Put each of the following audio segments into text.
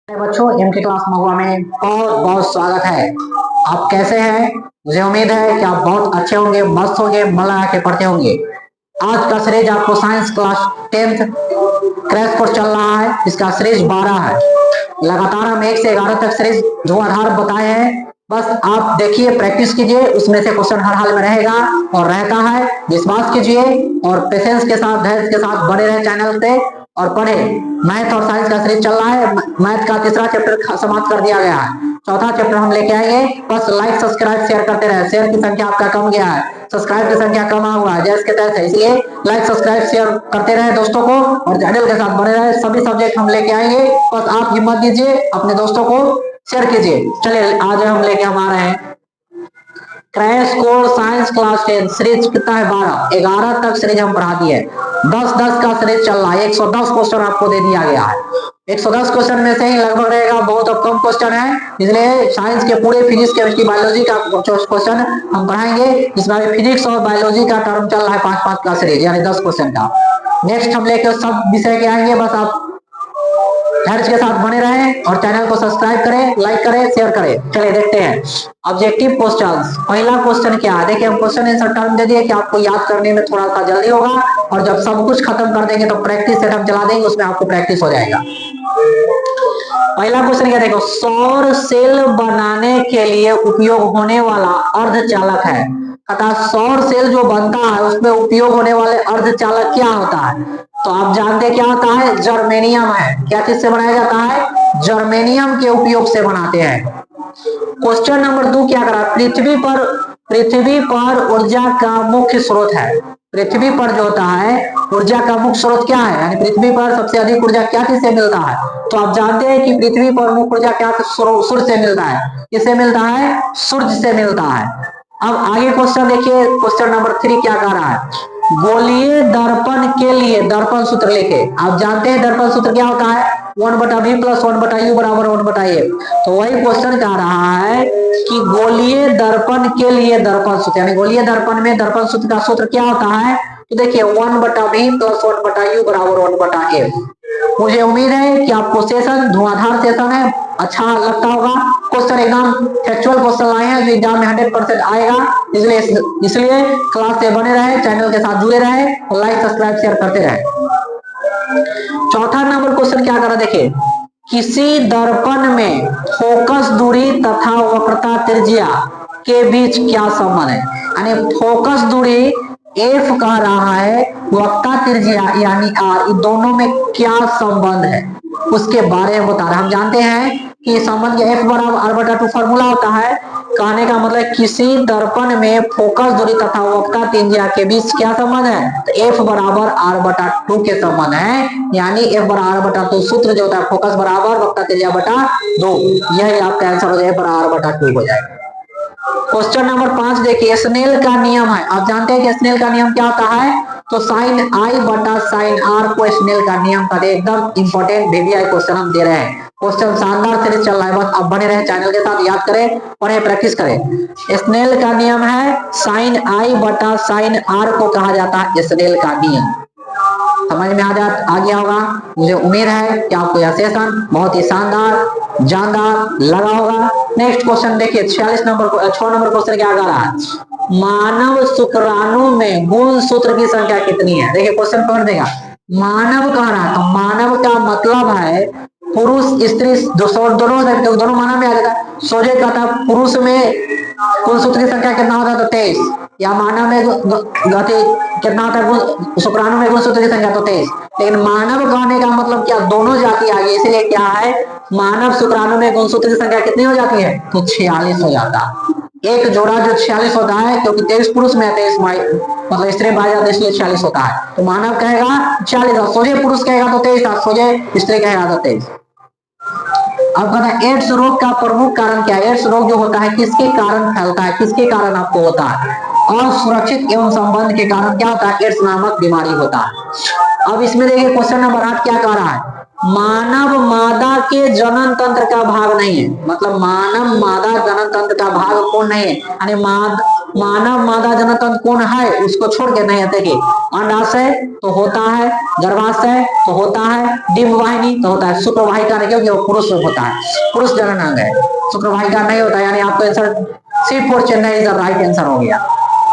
बच्चों इनकी क्लास महुआ में बहुत बहुत स्वागत है। आप कैसे हैं? मुझे उम्मीद है कि आप बहुत अच्छे होंगे, मस्त होंगे, मन लगा के पढ़ते होंगे। आज का सीरीज आपको science class 10th crash course चल रहा है। इसका सीरीज 12 है। लगातार हम 1 से 11 तक सीरीज धुआंधार बताए हैं। बस आप देखिए, प्रैक्टिस कीजिए, उसमें से क्वेश्चन हर हाल में रहेगा और रहता है। विश्वास कीजिए और पेशेंस के साथ, धैर्य के साथ बने रहे चैनल पे और पढ़े। मैथ और साइंस का सीरीज चल रहा है। मैथ का तीसरा चैप्टर समाप्त कर दिया गया है, चौथा चैप्टर हम लेके आएंगे। बस लाइक सब्सक्राइब शेयर करते रहे। शेयर की संख्या आपका कम गया है, सब्सक्राइब की संख्या कम हुआ है जैसे के तैसे, इसलिए लाइक सब्सक्राइब शेयर करते रहे दोस्तों को और चैनल के साथ बने रहे। सभी सब्जेक्ट हम लेके आएंगे, बस आप हिम्मत दीजिए, अपने दोस्तों को शेयर कीजिए। चलिए आज हम लेके हम आ रहे हैं crash course science class 10 series कितना है 11 तक सीरीज हम पढ़ा दिए। 10-10 का सीरीज चल रहा है। 110 क्वेश्चन आपको दे दिया गया है। 110 क्वेश्चन में से ही लगभग रहेगा, बहुत कम क्वेश्चन है, इसलिए साइंस के पूरे फिजिक्स केमिस्ट्री बायोलॉजी का क्वेश्चन हम पढ़ाएंगे। इसमें फिजिक्स और बायोलॉजी का टर्म चल रहा है 5-5 का सीरीज, यानी 10 क्वेश्चन का। नेक्स्ट हम लेकर सब विषय के आएंगे। बस आप धैर्य के साथ बने रहें और चैनल को सब्सक्राइब करें, लाइक करें, शेयर करें। चलिए देखते हैं ऑब्जेक्टिव क्वेश्चंस। पहला क्वेश्चन क्या है, देखिए हम क्वेश्चन आंसर टर्म दे दिए कि आपको याद करने में थोड़ा सा जल्दी होगा और जब सब कुछ खत्म कर देंगे तो प्रैक्टिस सेट हम चला देंगे, उसमें आपको प्रैक्टिस हो जाएगा। पहला क्वेश्चन क्या, देखो सौर सेल बनाने के लिए उपयोग होने वाला अर्धचालक है। सौर सेल जो बनता है उसमें उपयोग होने वाले अर्धचालक क्या होता है? तो आप जानते क्या होता है, जर्मेनियम है। क्या चीज से बनाया जाता है? जर्मेनियम के उपयोग से बनाते हैं। क्वेश्चन नंबर 2 क्या करा, पृथ्वी पर ऊर्जा का मुख्य स्रोत है। पृथ्वी पर जो होता है ऊर्जा का मुख्य स्रोत क्या है, यानी पृथ्वी पर सबसे अधिक ऊर्जा क्या चीज से मिलता है? तो आप जानते हैं कि पृथ्वी पर मुख्य ऊर्जा क्या सूर्य से मिलता है। किससे मिलता है? सूर्य से मिलता है। अब आगे क्वेश्चन देखिए, क्वेश्चन नंबर 3 क्या कह रहा है, गोलीय दर्पण के लिए दर्पण सूत्र लिखे। आप जानते हैं दर्पण सूत्र क्या होता है, 1/v + 1/u बराबर 1/a। तो वही क्वेश्चन कह रहा है कि गोलीय दर्पण के लिए दर्पण सूत्र, यानी गोलीय दर्पण में दर्पण सूत्र का सूत्र क्या होता है? तो देखिए 1/v + 1/u बराबर 1/a। मुझे उम्मीद है कि आपको सेशन धुआंधार सेशन है, अच्छा लगता होगा। क्वेश्चन एकदम फैक्चुअल क्वेश्चन लाए हैं जो एग्जाम में 100% आएगा, इसलिए क्लास से बने रहे, चैनल के साथ जुड़े रहे और लाइक सब्सक्राइब शेयर करते रहे। चौथा नंबर क्वेश्चन क्या करा, देखिए किसी दर्पण में फोकस दूरी तथा वक्रता त्रिज्या के बीच क्या संबंध है? यानी फोकस दूरी f कह रहा है, वक्रता त्रिज्या यानी r, इन दोनों में क्या संबंध है उसके बारे में बता रहे। हम जानते हैं कि संबंध के f बराबर r/2 फॉर्मूला होता है। कहने का मतलब किसी दर्पण में फोकस दूरी तथा वक्रता त्रिज्या के बीच क्या संबंध है? तो f बराबर r/2 के संबंध है, यानी f बराबर r/2 सूत्र जो होता है फोकस बराबर वक्रता त्रिज्या बटा 2, यही आपका आंसर हो जाएगा, f बराबर r/2 हो जाएगा। क्वेश्चन नंबर 5 देखिए, स्नेल का नियम है। आप जानते हैं कि स्नेल का नियम क्या होता है? तो sin i बटा sin r को स्नेल का नियम का एकदम इंपॉर्टेंट VVI क्वेश्चन हम दे रहे हैं। क्वेश्चन शानदार सीरीज चल रहा है, बस आप बने रहे चैनल के साथ, याद करें, पढ़े, प्रैक्टिस करें। स्नेल का नियम है sin i बटा sin r को कहा जाता है स्नेल का नियम। समझ में आ गया होगा। मुझे उम्मीद है कि आपको यह सेशन बहुत ही शानदार जानदार लगा होगा। नेक्स्ट क्वेश्चन देखिए 6 नंबर क्वेश्चन क्या कह रहा है, मानव शुक्राणु में गुणसूत्र की संख्या कितनी है? देखिए क्वेश्चन पढ़ देगा, मानव कह रहा है, तो मानव का मतलब है पुरुष स्त्री दोनों मानव में आ जाता है। सोचे कहता पुरुष में गुणसूत्र की संख्या कितना होता है? तो 23, या मानव में कितना होता है शुक्राणु में गुणसूत्र की संख्या? तो 23। लेकिन मानव कहने का मतलब क्या, दोनों जाति आ गई, इसलिए क्या है मानव शुक्राणु में गुणसूत्र की संख्या कितनी हो जाती है? तो 46 हो जाता है। एक जोड़ा जो 46 होता है, क्योंकि 23 पुरुष में 23 मतलब स्त्री पाया जाता है, इसलिए 46 होता है। तो मानव कहेगा 46, सोझे पुरुष कहेगा तो 23, सोझे स्त्री कहेगा तो 23। अब कहता है एड्स रोग का प्रमुख कारण क्या है? एड्स रोग जो होता है किसके कारण फैलता है, किसके कारण आपको होता है? असुरक्षित एवं संबंध के कारण क्या होता है? एड्स नामक बीमारी होता है। अब इसमें देखिए क्वेश्चन नंबर 8 क्या कह रहा है, मानव मादा के जनन तंत्र का भाग नहीं है। मतलब मानव मादा जनन तंत्र का भाग कौन नहीं है, यानी मानव मादा जनन तंत्र कौन है उसको छोड़ के नहीं है। देखिए अंडाशय तो होता है, गर्भाशय तो होता है, डिम्ब वाहिनी तो होता है, शुक्रवाहिका नहीं, क्योंकि वो पुरुष होता है, पुरुष जननांग है, शुक्रवाहिका नहीं होता, यानी आपको answer C for Chennai is the right answer हो गया।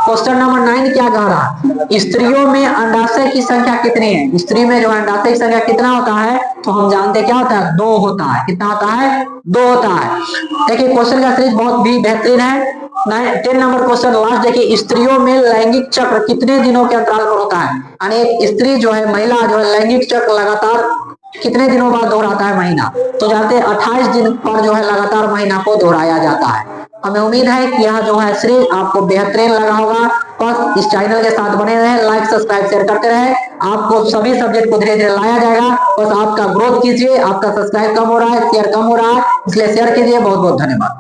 क्वेश्चन नंबर 9 क्या कह रहा है, स्त्रियों में अंडाशय की संख्या कितनी है? स्त्री में जो अंडाशय की संख्या कितना होता है, तो हम जानते क्या होता है, 2 होता है। कितना होता है? 2 होता है। देखिए क्वेश्चन का सीरीज बहुत भी बेहतरीन है। 10 नंबर क्वेश्चन लास्ट देखिए, स्त्रियों में लैंगिक चक्र कितने दिनों के अंतराल पर होता है? यानी एक स्त्री जो है, महिला जो है, लैंगिक चक्र लगातार कितने दिनों बाद दोहराता है महीना? तो जानते हैं 28 दिन पर जो है लगातार महीना को दोहराया जाता है। हमें उम्मीद है कि यह जो है सीरीज आपको बेहतरीन लगा होगा। बस इस चैनल के साथ बने रहे, लाइक सब्सक्राइब शेयर करते रहे, आपको सभी सब्जेक्ट को धीरे धीरे लाया जाएगा। बस आपका ग्रोथ कीजिए, आपका सब्सक्राइब कम हो रहा है, शेयर कम हो रहा है, इसलिए शेयर कीजिए। बहुत बहुत धन्यवाद।